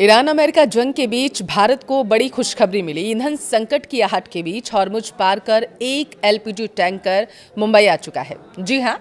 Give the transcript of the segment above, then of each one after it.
Iran America जंग के बीच भारत को बड़ी खुशखबरी मिली। ईंधन संकट की आहट के बीच हॉर्मुज पार कर एक एलपीजी टैंकर मुंबई आ चुका है। जी हां,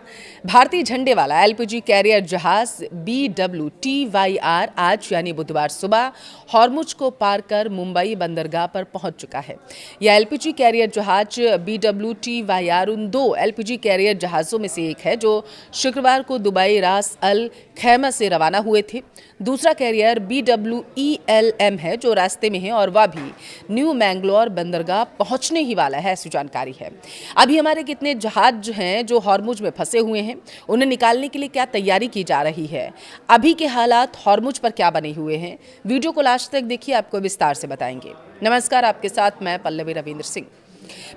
भारतीय झंडे वाला एलपीजी कैरियर जहाज BWTYR आज यानी बुधवार सुबह हॉर्मुज को पार कर मुंबई बंदरगाह पर पहुंच चुका है। यह एलपीजी कैरियर जहाज BWTYR उन दो एलपीजी कैरियर जहाजों में से एक है जो शुक्रवार को दुबई रास अल खैमा से रवाना हुए थे। दूसरा कैरियर BWELM है जो रास्ते में है और वह भी न्यू मैंगलोर बंदरगाह पहुंचने ही वाला है, ऐसी जानकारी है। अभी हमारे कितने जहाज हैं जो हॉर्मुज में फंसे हुए हैं, उन्हें निकालने के लिए क्या तैयारी की जा रही है, अभी के हालात हॉर्मुज पर क्या बने हुए हैं, वीडियो को लास्ट तक देखिए, आपको विस्तार से बताएंगे। नमस्कार, आपके साथ मैं पल्लवी रविंद्र सिंह।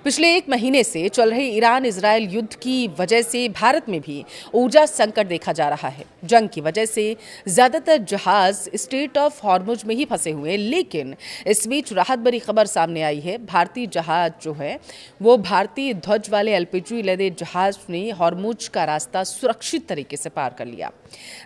पिछले एक महीने से चल रहे ईरान इजरायल युद्ध की वजह से भारत में भी ऊर्जा संकट देखा जा रहा है। जंग की वजह से ज्यादातर जहाज स्ट्रेट ऑफ हॉर्मुज में ही फंसे हुए हैं, लेकिन इस बीच राहत भरी खबर सामने आई है। भारतीय जहाज जो है वो भारतीय ध्वज वाले एलपीजी लदे जहाज ने हॉर्मुज का रास्ता सुरक्षित तरीके से पार कर लिया।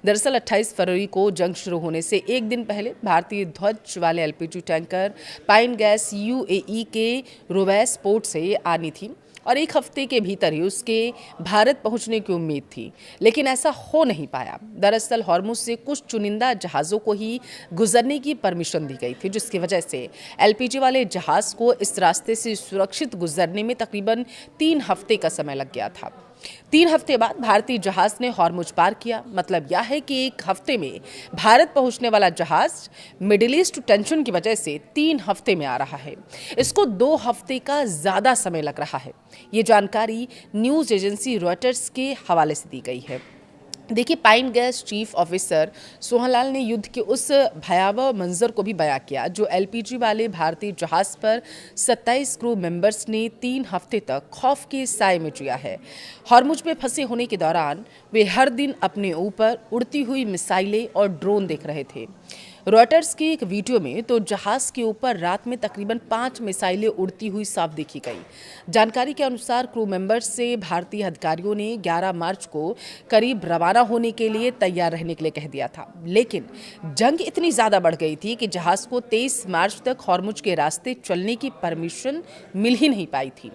दरअसल 28 फरवरी को जंग शुरू होने से एक दिन पहले भारतीय ध्वज वाले LPG tanker pine gas UAE के रुवैस पोर्ट से आनी थी और एक हफ्ते के भीतर ही उसके भारत पहुंचने की उम्मीद थी, लेकिन ऐसा हो नहीं पाया। दरअसल हॉर्मुज से कुछ चुनिंदा जहाज़ों को ही गुजरने की परमिशन दी गई थी, जिसकी वजह से एलपीजी वाले जहाज़ को इस रास्ते से सुरक्षित गुजरने में तकरीबन 3 हफ्ते का समय लग गया था। 3 हफ्ते बाद भारतीय जहाज ने हॉर्मुज पार किया। मतलब यह है कि एक हफ्ते में भारत पहुंचने वाला जहाज मिडिल ईस्ट टेंशन की वजह से 3 हफ्ते में आ रहा है। इसको 2 हफ्ते का ज्यादा समय लग रहा है। ये जानकारी न्यूज एजेंसी रॉयटर्स के हवाले से दी गई है। देखिए, pine gas chief officer Sohanlal ने युद्ध के उस भयावह मंजर को भी बयां किया जो एलपीजी वाले भारतीय जहाज पर 27 क्रू मेंबर्स ने 3 हफ्ते तक खौफ के साए में जिया है। हॉर्मुज में फंसे होने के दौरान वे हर दिन अपने ऊपर उड़ती हुई मिसाइलें और ड्रोन देख रहे थे। रॉयटर्स की एक वीडियो में तो जहाज के ऊपर रात में तकरीबन 5 मिसाइलें उड़ती हुई साफ देखी गई। जानकारी के अनुसार क्रू मेंबर्स से भारतीय अधिकारियों ने 11 मार्च को करीब रवाना होने के लिए तैयार रहने के लिए कह दिया था, लेकिन जंग इतनी ज्यादा बढ़ गई थी कि जहाज को 23 मार्च तक हॉर्मुज के रास्ते चलने की परमिशन मिल ही नहीं पाई थी।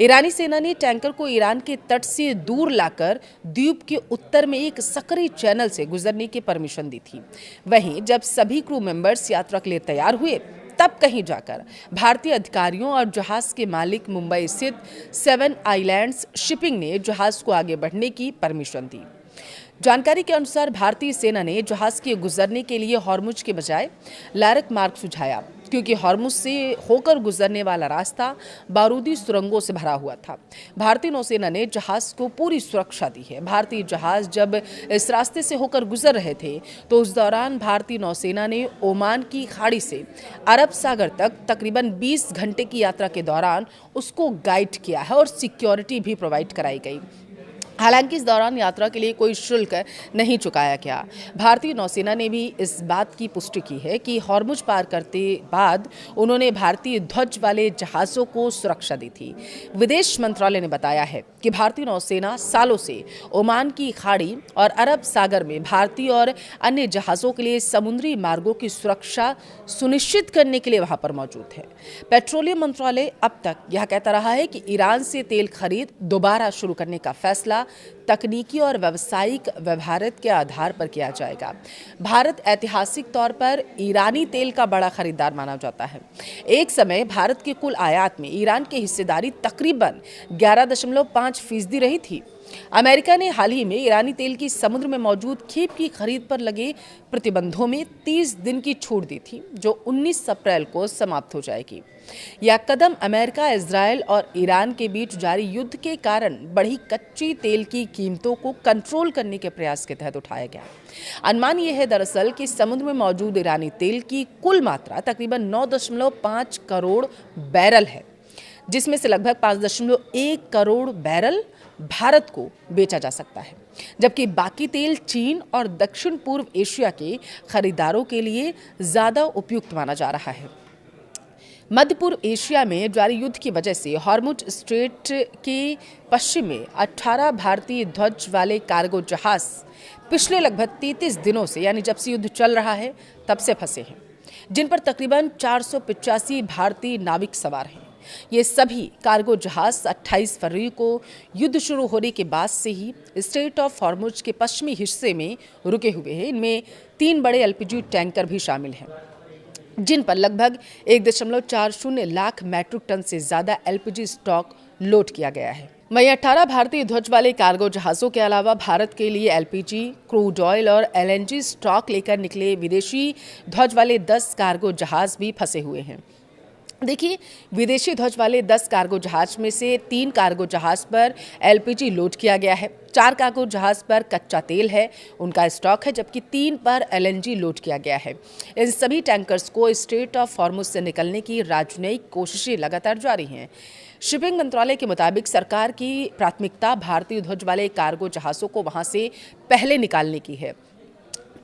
ईरानी सेना ने टैंकर को ईरान के तट से दूर लाकर द्वीप के उत्तर में एक सक्रिय चैनल से गुजरने की परमिशन दी थी। वहीं जब सभी क्रू मेंबर्स यात्रा के लिए तैयार हुए, तब कहीं जाकर भारतीय अधिकारियों और जहाज के मालिक मुंबई स्थित 7 आइलैंड्स शिपिंग ने जहाज को आगे बढ़ने की परमिशन दी। जानकारी के अनुसार भारतीय सेना ने जहाज के गुजरने के लिए हॉर्मुज के बजाय लारक मार्ग सुझाया, क्योंकि हॉर्मुज से होकर गुजरने वाला रास्ता बारूदी सुरंगों से भरा हुआ था। भारतीय नौसेना ने जहाज को पूरी सुरक्षा दी है। भारतीय जहाज जब इस रास्ते से होकर गुजर रहे थे तो उस दौरान भारतीय नौसेना ने ओमान की खाड़ी से अरब सागर तक तकरीबन 20 घंटे की यात्रा के दौरान उसको गाइड किया है और सिक्योरिटी भी प्रोवाइड कराई गई। हालांकि इस दौरान यात्रा के लिए कोई शुल्क नहीं चुकाया गया। भारतीय नौसेना ने भी इस बात की पुष्टि की है कि हॉर्मुज पार करते बाद उन्होंने भारतीय ध्वज वाले जहाज़ों को सुरक्षा दी थी। विदेश मंत्रालय ने बताया है कि भारतीय नौसेना सालों से ओमान की खाड़ी और अरब सागर में भारतीय और अन्य जहाज़ों के लिए समुद्री मार्गों की सुरक्षा सुनिश्चित करने के लिए वहां पर मौजूद है। पेट्रोलियम मंत्रालय अब तक यह कहता रहा है कि ईरान से तेल खरीद दोबारा शुरू करने का फैसला तकनीकी और व्यावसायिक व्यवहार्यता के आधार पर किया जाएगा। भारत ऐतिहासिक तौर पर ईरानी तेल का बड़ा खरीदार माना जाता है। एक समय भारत के कुल आयात में ईरान की हिस्सेदारी तकरीबन 11.5% रही थी। अमेरिका ने हाल ही में ईरानी तेल की समुद्र में मौजूद खेप की खरीद पर लगे प्रतिबंधों में 30 दिन की छूट दी थी, जो 19 अप्रैल को समाप्त हो जाएगी। यह कदम अमेरिका, इजरायल और ईरान के बीच जारी युद्ध के कारण बढ़ी कच्ची तेल की कीमतों को कंट्रोल करने के प्रयास के तहत उठाया गया। अनुमान यह है दरअसल कि समुद्र में मौजूद ईरानी तेल की कुल मात्रा तकरीबन 9.5 करोड़ बैरल है, जिसमें से लगभग 5.1 करोड़ बैरल भारत को बेचा जा सकता है, जबकि बाकी तेल चीन और दक्षिण पूर्व एशिया के खरीदारों के लिए ज्यादा उपयुक्त माना जा रहा है। मध्य पूर्व एशिया में जारी युद्ध की वजह से हॉर्मुज स्ट्रेट के पश्चिम में 18 भारतीय ध्वज वाले कार्गो जहाज पिछले लगभग 33 दिनों से, यानी जब से युद्ध चल रहा है तब से फंसे हैं। जिन पर तकरीबन 485 भारतीय नाविक सवार हैं। ये सभी कार्गो जहाज 28 फरवरी को युद्ध शुरू होने के बाद से ही स्ट्रेट ऑफ हॉर्मुज के पश्चिमी हिस्से में रुके हुए हैं। इनमें 3 बड़े एलपीजी टैंकर भी शामिल हैं, जिन पर लगभग 1.40 लाख मैट्रिक टन से ज्यादा एलपीजी स्टॉक लोड किया गया है। वहीं 18 भारतीय ध्वज वाले कार्गो जहाजों के अलावा भारत के लिए एलपीजी, क्रूड ऑयल और एलएनजी स्टॉक लेकर निकले विदेशी ध्वज वाले 10 कार्गो जहाज भी फंसे हुए हैं। देखिए, विदेशी ध्वज वाले 10 कार्गो जहाज में से 3 कार्गो जहाज पर एलपीजी लोड किया गया है, 4 कार्गो जहाज पर कच्चा तेल है, उनका स्टॉक है, जबकि 3 पर एलएनजी लोड किया गया है। इन सभी टैंकर्स को स्ट्रेट ऑफ हॉर्मुज से निकलने की राजनयिक कोशिशें लगातार जारी हैं। शिपिंग मंत्रालय के मुताबिक सरकार की प्राथमिकता भारतीय ध्वज वाले कार्गो जहाज़ों को वहां से पहले निकालने की है।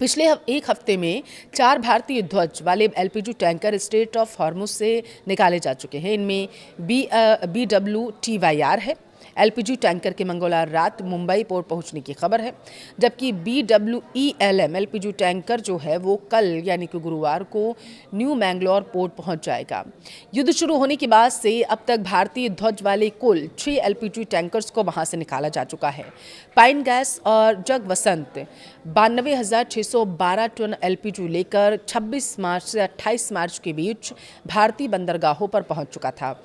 पिछले एक हफ्ते में 4 भारतीय ध्वज वाले LPG tanker straight of Hormuz से निकाले जा चुके हैं। इनमें BWTYR है। एलपीजी टैंकर के मंगलवार रात मुंबई पोर्ट पहुंचने की खबर है, जबकि BWELM एलपीजी टैंकर जो है वो कल यानी कि गुरुवार को न्यू मैंगलोर पोर्ट पहुंच जाएगा। युद्ध शुरू होने के बाद से अब तक भारतीय ध्वज वाले कुल 6 एलपीजी टैंकर्स को वहां से निकाला जा चुका है। पाइन गैस और जग वसंत 92,612 टन एलपीजी लेकर 26 मार्च से 28 मार्च के बीच भारतीय बंदरगाहों पर पहुंच चुका था।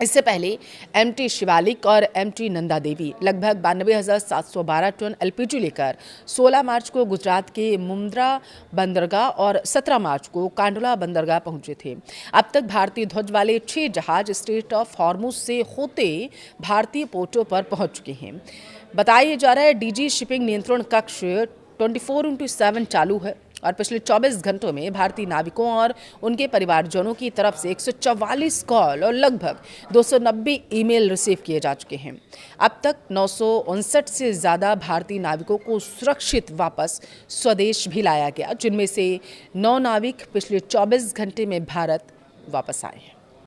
इससे पहले एमटी शिवालिक और एमटी नंदा देवी लगभग 92,712 टन एलपीजी लेकर 16 मार्च को गुजरात के मुंद्रा बंदरगाह और 17 मार्च को कांडला बंदरगाह पहुंचे थे। अब तक भारतीय ध्वज वाले 6 जहाज स्ट्रेट ऑफ हॉर्मुज से होते भारतीय पोर्टों पर पहुंच चुके हैं। बताया जा रहा है डीजी शिपिंग नियंत्रण कक्ष 24/7 चालू है और पिछले 24 घंटों में भारतीय नाविकों और उनके परिवारजनों की तरफ से 144 कॉल और लगभग 290 ईमेल रिसीव किए जा चुके हैं। अब तक 959 से ज़्यादा भारतीय नाविकों को सुरक्षित वापस स्वदेश भी लाया गया, जिनमें से 9 नाविक पिछले 24 घंटे में भारत वापस आए हैं।